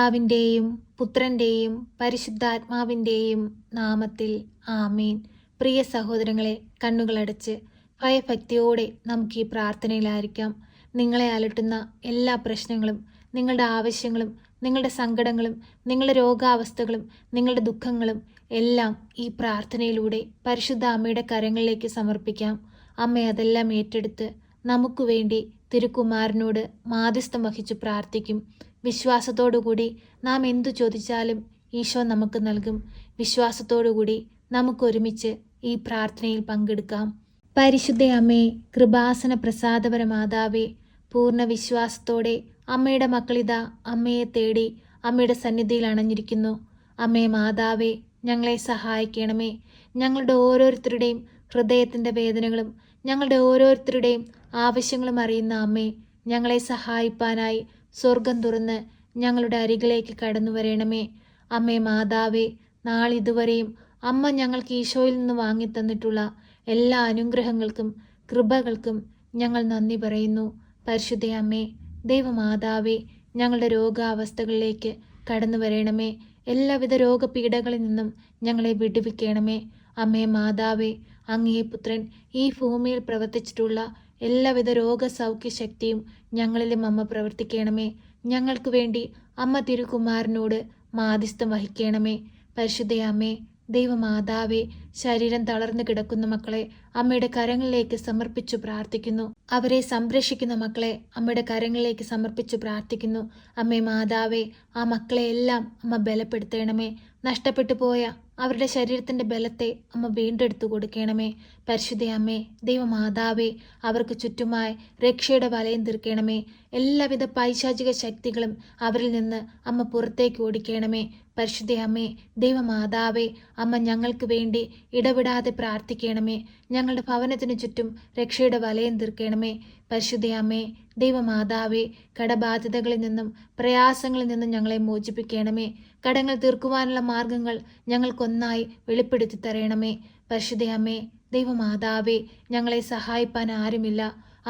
പിതാവിൻ്റെയും പുത്രൻ്റെയും പരിശുദ്ധാത്മാവിൻ്റെയും നാമത്തിൽ ആമേൻ. പ്രിയ സഹോദരങ്ങളെ, കണ്ണുകളടച്ച് ഭയഭക്തിയോടെ നമുക്ക് ഈ പ്രാർത്ഥനയിലായിരിക്കാം. നിങ്ങളെ അലട്ടുന്ന എല്ലാ പ്രശ്നങ്ങളും, നിങ്ങളുടെ ആവശ്യങ്ങളും, നിങ്ങളുടെ സങ്കടങ്ങളും, നിങ്ങളുടെ രോഗാവസ്ഥകളും, നിങ്ങളുടെ ദുഃഖങ്ങളും എല്ലാം ഈ പ്രാർത്ഥനയിലൂടെ പരിശുദ്ധ അമ്മയുടെ കരങ്ങളിലേക്ക് സമർപ്പിക്കാം. അമ്മ അതെല്ലാം ഏറ്റെടുത്ത് നമുക്ക് വേണ്ടി തിരുക്കുമാരനോട് മാധ്യസ്ഥം വഹിച്ചു പ്രാർത്ഥിക്കും. വിശ്വാസത്തോടുകൂടി നാം എന്തു ചോദിച്ചാലും ഈശോ നമുക്ക് നൽകും. വിശ്വാസത്തോടുകൂടി നമുക്കൊരുമിച്ച് ഈ പ്രാർത്ഥനയിൽ പങ്കെടുക്കാം. പരിശുദ്ധ അമ്മേ, കൃപാസന പ്രസാദപര മാതാവേ, പൂർണ്ണ വിശ്വാസത്തോടെ അമ്മയുടെ മക്കളിതാ അമ്മയെ തേടി അമ്മയുടെ സന്നിധിയിൽ അണഞ്ഞിരിക്കുന്നു. അമ്മേ മാതാവേ, ഞങ്ങളെ സഹായിക്കണമേ. ഞങ്ങളുടെ ഓരോരുത്തരുടെയും ഹൃദയത്തിൻ്റെ വേദനകളും ഞങ്ങളുടെ ഓരോരുത്തരുടെയും ആവശ്യങ്ങളും അറിയുന്ന അമ്മേ, ഞങ്ങളെ സഹായിപ്പാനായി സ്വർഗം തുറന്ന് ഞങ്ങളുടെ അരികിലേക്ക് കടന്നു വരണമേ. അമ്മേ മാതാവേ, നാളിതുവരെയും അമ്മ ഞങ്ങൾക്ക് ഈശോയിൽ നിന്ന് വാങ്ങിത്തന്നിട്ടുള്ള എല്ലാ അനുഗ്രഹങ്ങൾക്കും കൃപകൾക്കും ഞങ്ങൾ നന്ദി പറയുന്നു. പരിശുദ്ധ അമ്മേ, ദൈവമാതാവേ, ഞങ്ങളുടെ രോഗാവസ്ഥകളിലേക്ക് കടന്നു വരണമേ. എല്ലാവിധ രോഗപീഠകളിൽ നിന്നും ഞങ്ങളെ വിടുവിക്കണമേ. അമ്മേ മാതാവേ, അങ്ങേ പുത്രൻ ഈ ഭൂമിയിൽ പ്രവർത്തിച്ചിട്ടുള്ള എല്ലാവിധ രോഗസൗഖ്യശക്തിയും ഞങ്ങളിലും അമ്മ പ്രവർത്തിക്കണമേ. ഞങ്ങൾക്ക് വേണ്ടി അമ്മ തിരുക്കുമാരനോട് മാധ്യസ്ഥം വഹിക്കണമേ. പരിശുദ്ധ അമ്മേ, ദൈവമാതാവേ, ശരീരം തളർന്നു കിടക്കുന്ന മക്കളെ അമ്മയുടെ കരങ്ങളിലേക്ക് സമർപ്പിച്ചു പ്രാർത്ഥിക്കുന്നു. അവരെ സംരക്ഷിക്കുന്ന മക്കളെ അമ്മയുടെ കരങ്ങളിലേക്ക് സമർപ്പിച്ചു പ്രാർത്ഥിക്കുന്നു. അമ്മേ മാതാവേ, ആ മക്കളെ എല്ലാം അമ്മ ബലപ്പെടുത്തണമേ. നഷ്ടപ്പെട്ടു പോയ അവരുടെ ശരീരത്തിൻ്റെ ബലത്തെ അമ്മ വീണ്ടെടുത്തു കൊടുക്കണമേ. പരിശുദ്ധ അമ്മേ, ദൈവമാതാവേ, അവർക്ക് ചുറ്റുമായി രക്ഷയുടെ വലയം തീർക്കണമേ. എല്ലാവിധ പൈശാചിക ശക്തികളും അവരിൽ നിന്ന് അമ്മ പുറത്തേക്ക് ഓടിക്കണമേ. പരിശുദ്ധ അമ്മേ, ദൈവമാതാവേ, അമ്മ ഞങ്ങൾക്ക് വേണ്ടി ഇടപെടാതെ പ്രാർത്ഥിക്കണമേ. ഞങ്ങളുടെ ഭവനത്തിനു ചുറ്റും രക്ഷയുടെ വലയം തീർക്കണമേ. പരിശുദ്ധ അമ്മേ, ദൈവമാതാവേ, കടബാധ്യതകളിൽ നിന്നും പ്രയാസങ്ങളിൽ നിന്നും ഞങ്ങളെ മോചിപ്പിക്കണമേ. കടങ്ങൾ തീർക്കുവാനുള്ള മാർഗങ്ങൾ ഞങ്ങൾക്കൊന്നായി വെളിപ്പെടുത്തി തരണമേ. പരിശുദ്ധ അമ്മേ, ദൈവമാതാവേ, ഞങ്ങളെ സഹായിപ്പാൻ ആരുമില്ല.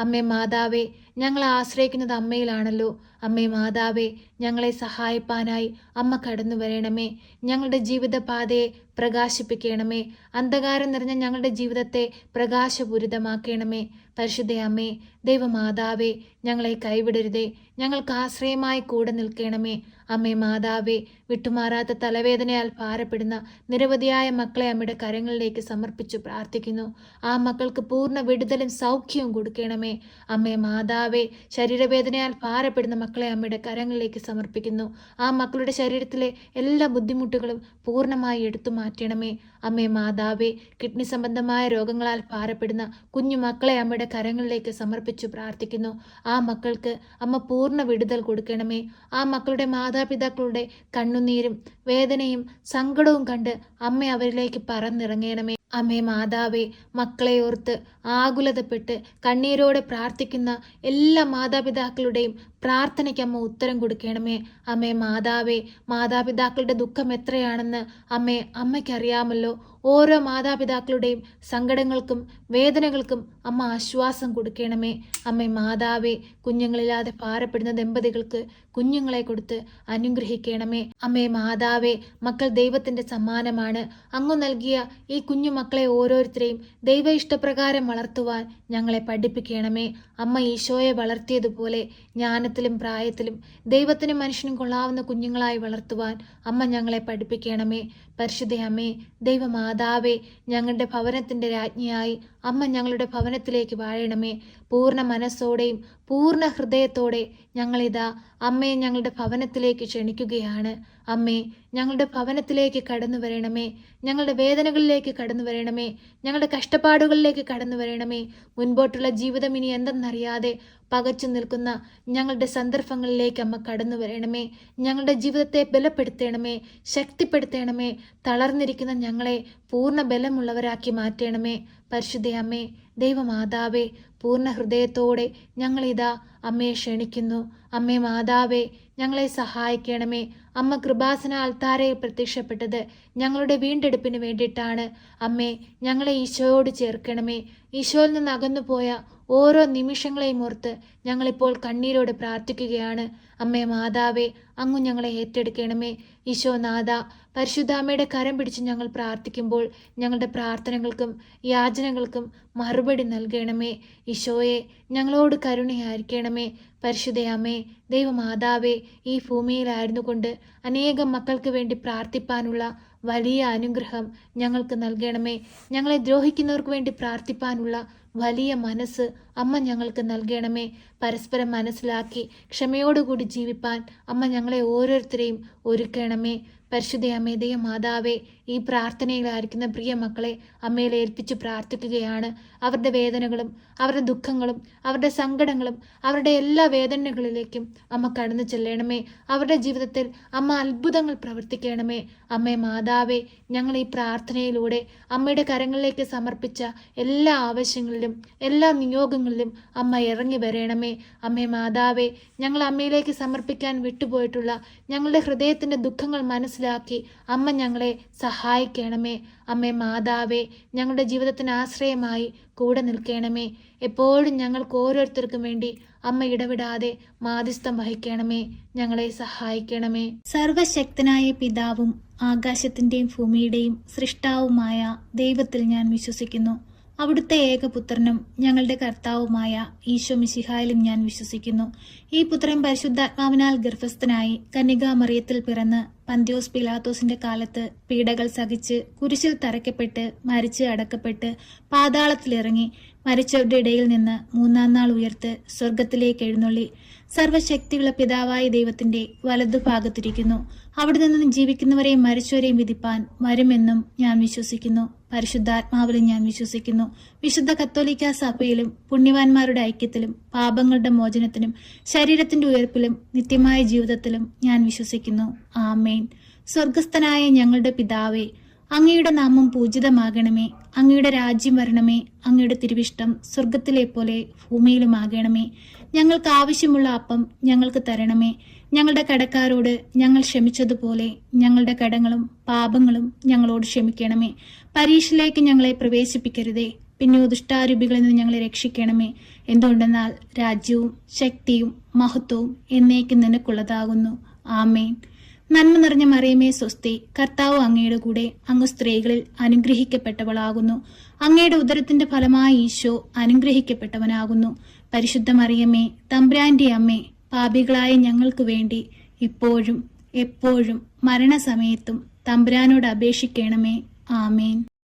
അമ്മേ മാതാവേ, ഞങ്ങൾ ആശ്രയിക്കുന്നത് അമ്മയിലാണല്ലോ. അമ്മേ മാതാവേ, ഞങ്ങളെ സഹായിപ്പാനായി അമ്മ കടന്നു വരണമേ. ഞങ്ങളുടെ ജീവിതപാതയെ പ്രകാശിപ്പിക്കണമേ. അന്ധകാരം നിറഞ്ഞ ഞങ്ങളുടെ ജീവിതത്തെ പ്രകാശപൂരിതമാക്കണമേ. പരിശുദ്ധ അമ്മേ, ദൈവമാതാവേ, ഞങ്ങളെ കൈവിടരുതേ. ഞങ്ങൾക്ക് ആശ്രയമായി കൂടെ നിൽക്കണമേ. അമ്മേ മാതാവേ, വിട്ടുമാറാത്ത തലവേദനയാൽ ഭാരപ്പെടുന്ന നിരവധിയായ മക്കളെ അമ്മയുടെ കരങ്ങളിലേക്ക് സമർപ്പിച്ചു പ്രാർത്ഥിക്കുന്നു. ആ മക്കൾക്ക് പൂർണ്ണ വിടുതലും സൗഖ്യവും കൊടുക്കണമേ. അമ്മേ മാതാവേ, ശരീരവേദനയാൽ ഭാരപ്പെടുന്ന മക്കളെ അമ്മയുടെ കരങ്ങളിലേക്ക് സമർപ്പിക്കുന്നു. ആ മക്കളുടെ ശരീരത്തിലെ എല്ലാ ബുദ്ധിമുട്ടുകളും പൂർണ്ണമായി എടുത്തു മാറ്റണമേ. അമ്മേ മാതാവേ, കിഡ്നി സംബന്ധമായ രോഗങ്ങളാൽ ഭാരപ്പെടുന്ന കുഞ്ഞു മക്കളെ അമ്മയുടെ കരങ്ങളിലേക്ക് സമർപ്പിച്ചു പ്രാർത്ഥിക്കുന്നു. ആ മക്കൾക്ക് അമ്മ പൂർണ്ണ വിടുതൽ കൊടുക്കണമേ. ആ മക്കളുടെ മാതാപിതാക്കളുടെ കണ്ണുനീരും വേദനയും സങ്കടവും കണ്ട് അമ്മ അവരിലേക്ക് പറന്നിറങ്ങണമേ. അമ്മേ മാതാവേ, മക്കളെ ഓർത്ത് ആകുലതപ്പെട്ട് കണ്ണീരോടെ പ്രാർത്ഥിക്കുന്ന എല്ലാ മാതാപിതാക്കളുടെയും പ്രാർത്ഥനയ്ക്ക് അമ്മ ഉത്തരം കൊടുക്കണമേ. അമ്മേ മാതാവേ, മാതാപിതാക്കളുടെ ദുഃഖം എത്രയാണെന്ന് അമ്മയ്ക്കറിയാമല്ലോ. ഓരോ മാതാപിതാക്കളുടെയും സങ്കടങ്ങൾക്കും വേദനകൾക്കും അമ്മ ആശ്വാസം കൊടുക്കണമേ. അമ്മേ മാതാവേ, കുഞ്ഞുങ്ങളില്ലാതെ ഭാരപ്പെടുന്ന ദമ്പതികൾക്ക് കുഞ്ഞുങ്ങളെ കൊടുത്ത് അനുഗ്രഹിക്കണമേ. അമ്മേ മാതാവേ, മക്കൾ ദൈവത്തിൻ്റെ സമ്മാനമാണ്. അങ്ങ് നൽകിയ ഈ കുഞ്ഞു മക്കളെ ഓരോരുത്തരെയും ദൈവ ഇഷ്ടപ്രകാരം വളർത്തുവാൻ ഞങ്ങളെ പഠിപ്പിക്കണമേ. അമ്മ ഈശോയെ വളർത്തിയതുപോലെ ജ്ഞാനത്തിലും പ്രായത്തിലും ദൈവത്തിനും മനുഷ്യനും കൊള്ളാവുന്ന കുഞ്ഞുങ്ങളായി വളർത്തുവാൻ അമ്മ ഞങ്ങളെ പഠിപ്പിക്കണമേ. പരിശുദ്ധ അമ്മേ, ദൈവമാതാവേ, ഞങ്ങളുടെ ഭവനത്തിൻ്റെ രാജ്ഞിയായി അമ്മ ഞങ്ങളുടെ ഭവനത്തിലേക്ക് വാഴണമേ. പൂർണ്ണ മനസ്സോടെയും പൂർണ്ണ ഹൃദയത്തോടെ ഞങ്ങളിതാ അമ്മയെ ഞങ്ങളുടെ ഭവനത്തിലേക്ക് ക്ഷണിക്കുകയാണ്. അമ്മേ, ഞങ്ങളുടെ ഭവനത്തിലേക്ക് കടന്നു വരണമേ. ഞങ്ങളുടെ വേദനകളിലേക്ക് കടന്നു വരണമേ. ഞങ്ങളുടെ കഷ്ടപ്പാടുകളിലേക്ക് കടന്നു വരണമേ. മുൻപോട്ടുള്ള ജീവിതം ഇനി എന്തെന്നറിയാതെ പകച്ചു നിൽക്കുന്ന ഞങ്ങളുടെ സന്ദർഭങ്ങളിലേക്ക് അമ്മ കടന്നു വരണമേ. ഞങ്ങളുടെ ജീവിതത്തെ ബലപ്പെടുത്തണമേ, ശക്തിപ്പെടുത്തണമേ. തളർന്നിരിക്കുന്ന ഞങ്ങളെ പൂർണ്ണ ബലമുള്ളവരാക്കി മാറ്റണമേ. പരിശുദ്ധ അമ്മേ, ദൈവമാതാവേ, പൂർണ്ണ ഹൃദയത്തോടെ ഞങ്ങളിതാ അമ്മയെ ക്ഷണിക്കുന്നു. അമ്മേ മാതാവേ, ഞങ്ങളെ സഹായിക്കണമേ. അമ്മ കൃപാസന അൾത്താരയിൽ പ്രത്യക്ഷപ്പെട്ടത് ഞങ്ങളുടെ വീണ്ടെടുപ്പിന് വേണ്ടിയിട്ടാണ്. അമ്മേ, ഞങ്ങളെ ഈശോയോട് ചേർക്കണമേ. ഈശോയിൽ നിന്ന് അകന്നുപോയ ഓരോ നിമിഷങ്ങളെയും ഓർത്ത് ഞങ്ങളിപ്പോൾ കണ്ണീരോടെ പ്രാർത്ഥിക്കുകയാണ്. അമ്മേ മാതാവേ, അങ്ങ് ഞങ്ങളെ ഏറ്റെടുക്കണമേ. ഈശോനാഥ, പരിശുദ്ധാമ്മയുടെ കരം പിടിച്ച് ഞങ്ങൾ പ്രാർത്ഥിക്കുമ്പോൾ ഞങ്ങളുടെ പ്രാർത്ഥനകൾക്കും യാചനകൾക്കും മറുപടി നൽകണമേ. ഈശോയെ, ഞങ്ങളോട് കരുണയായിരിക്കണമേ. പരിശുദ്ധയമ്മേ, ദൈവമാതാവേ, ഈ ഭൂമിയിലായിരുന്നു കൊണ്ട് അനേകം മക്കൾക്ക് വേണ്ടി പ്രാർത്ഥിപ്പാനുള്ള വലിയ അനുഗ്രഹം ഞങ്ങൾക്ക് നൽകണമേ. ഞങ്ങളെ ദ്രോഹിക്കുന്നവർക്ക് വേണ്ടി പ്രാർത്ഥിപ്പാനുള്ള വലിയ മനസ്സ് അമ്മ ഞങ്ങൾക്ക് നൽകണമേ. പരസ്പരം മനസ്സിലാക്കി ക്ഷമയോടുകൂടി ജീവിപ്പാൻ അമ്മ ഞങ്ങളെ ഓരോരുത്തരെയും ഒരുക്കണമേ. പരിശുദ്ധയമ്മേ, ദൈവമാതാവേ, ഈ പ്രാർത്ഥനയിലായിരിക്കുന്ന പ്രിയ മക്കളെ അമ്മയിൽ ഏൽപ്പിച്ച് പ്രാർത്ഥിക്കുകയാണ്. അവരുടെ വേദനകളും അവരുടെ ദുഃഖങ്ങളും അവരുടെ സങ്കടങ്ങളും അവരുടെ എല്ലാ വേദനകളിലേക്കും അമ്മ കടന്നു ചെല്ലണമേ. അവരുടെ ജീവിതത്തിൽ അമ്മ അത്ഭുതങ്ങൾ പ്രവർത്തിക്കണമേ. അമ്മേ മാതാവേ, ഞങ്ങൾ ഈ പ്രാർത്ഥനയിലൂടെ അമ്മയുടെ കരങ്ങളിലേക്ക് സമർപ്പിച്ച എല്ലാ ആവശ്യങ്ങളിലും എല്ലാ നിയോഗങ്ങളിലും അമ്മ ഇറങ്ങി വരണമേ. അമ്മേ മാതാവേ, ഞങ്ങൾ അമ്മയിലേക്ക് സമർപ്പിക്കാൻ വിട്ടുപോയിട്ടുള്ള ഞങ്ങളുടെ ഹൃദയത്തിൻ്റെ ദുഃഖങ്ങൾ മനസ്സിലാക്കി അമ്മ ഞങ്ങളെ സഹായിക്കണമേ. അമ്മേ മാതാവേ, ഞങ്ങളുടെ ജീവിതത്തിന് ആശ്രയമായി കൂടെ നിൽക്കണമേ. എപ്പോഴും ഞങ്ങൾക്ക് ഓരോരുത്തർക്കും വേണ്ടി അമ്മ ഇടവിടാതെ മാധ്യസ്ഥം വഹിക്കണമേ. ഞങ്ങളെ സഹായിക്കണമേ. സർവശക്തനായ പിതാവും ആകാശത്തിൻ്റെയും ഭൂമിയുടെയും സൃഷ്ടാവുമായ ദൈവത്തിൽ ഞാൻ വിശ്വസിക്കുന്നു. അവിടുത്തെ ഏകപുത്രനും ഞങ്ങളുടെ കർത്താവുമായ ഈശോ മിശിഹായിലും ഞാൻ വിശ്വസിക്കുന്നു. ഈ പുത്രൻ പരിശുദ്ധാത്മാവിനാൽ ഗർഭസ്ഥനായി കന്യകാമറിയത്തിൽ പിറന്ന് പന്ത്യോസ് പിലാത്തോസിന്റെ കാലത്ത് പീഡകൾ സഹിച്ച് കുരിശിൽ തറയ്ക്കപ്പെട്ട് മരിച്ച് അടക്കപ്പെട്ട് പാതാളത്തിലിറങ്ങി മരിച്ചവരുടെ ഇടയിൽ നിന്ന് മൂന്നാം നാൾ ഉയർത്ത് സ്വർഗത്തിലേക്ക് എഴുന്നള്ളി സർവശക്തിയുള്ള പിതാവായ ദൈവത്തിന്റെ വലതുഭാഗത്തിരിക്കുന്നു. അവിടെ നിന്നും ജീവിക്കുന്നവരെയും മരിച്ചവരെയും വിധിപ്പാൻ വരുമെന്നും ഞാൻ വിശ്വസിക്കുന്നു. പരിശുദ്ധാത്മാവിലും ഞാൻ വിശ്വസിക്കുന്നു. വിശുദ്ധ കത്തോലിക്ക സഭയിലും പുണ്യവാന്മാരുടെ ഐക്യത്തിലും പാപങ്ങളുടെ മോചനത്തിനും ശരീരത്തിന്റെ ഉയർപ്പിലും നിത്യമായ ജീവിതത്തിലും ഞാൻ വിശ്വസിക്കുന്നു. ആമേൻ. സ്വർഗസ്ഥനായ ഞങ്ങളുടെ പിതാവേ, അങ്ങയുടെ നാമം പൂജിതമാകണമേ. അങ്ങയുടെ രാജ്യം വരണമേ. അങ്ങയുടെ തിരുവിഷ്ടം സ്വർഗത്തിലെ പോലെ ഭൂമിയിലുമാകണമേ. ഞങ്ങൾക്ക് ആവശ്യമുള്ള അപ്പം ഞങ്ങൾക്ക് തരണമേ. ഞങ്ങളുടെ കടക്കാരോട് ഞങ്ങൾ ക്ഷമിച്ചതുപോലെ ഞങ്ങളുടെ കടങ്ങളും പാപങ്ങളും ഞങ്ങളോട് ക്ഷമിക്കണമേ. പരീക്ഷയിലേക്ക് ഞങ്ങളെ പ്രവേശിപ്പിക്കരുതേ, പിന്നെ ദുഷ്ടാരൂപികളിൽ നിന്ന് ഞങ്ങളെ രക്ഷിക്കണമേ. എന്തുകൊണ്ടെന്നാൽ രാജ്യവും ശക്തിയും മഹത്വവും എന്നേക്കും നിനക്കുള്ളതാകുന്നു. ആമേൻ. നന്മ നിറഞ്ഞ മറിയമേ സ്വസ്തി, കർത്താവ് അങ്ങയുടെ കൂടെ, അങ്ങ് സ്ത്രീകളിൽ അനുഗ്രഹിക്കപ്പെട്ടവളാകുന്നു. അങ്ങയുടെ ഉദരത്തിന്റെ ഫലമായി ഈശോ അനുഗ്രഹിക്കപ്പെട്ടവനാകുന്നു. പരിശുദ്ധ മറിയമേ, തമ്പുരാന്റെ അമ്മേ, പാപികളായ ഞങ്ങൾക്ക് വേണ്ടി ഇപ്പോഴും എപ്പോഴും മരണസമയത്തും തമ്പുരാനോട് അപേക്ഷിക്കണമേ. ആമേൻ.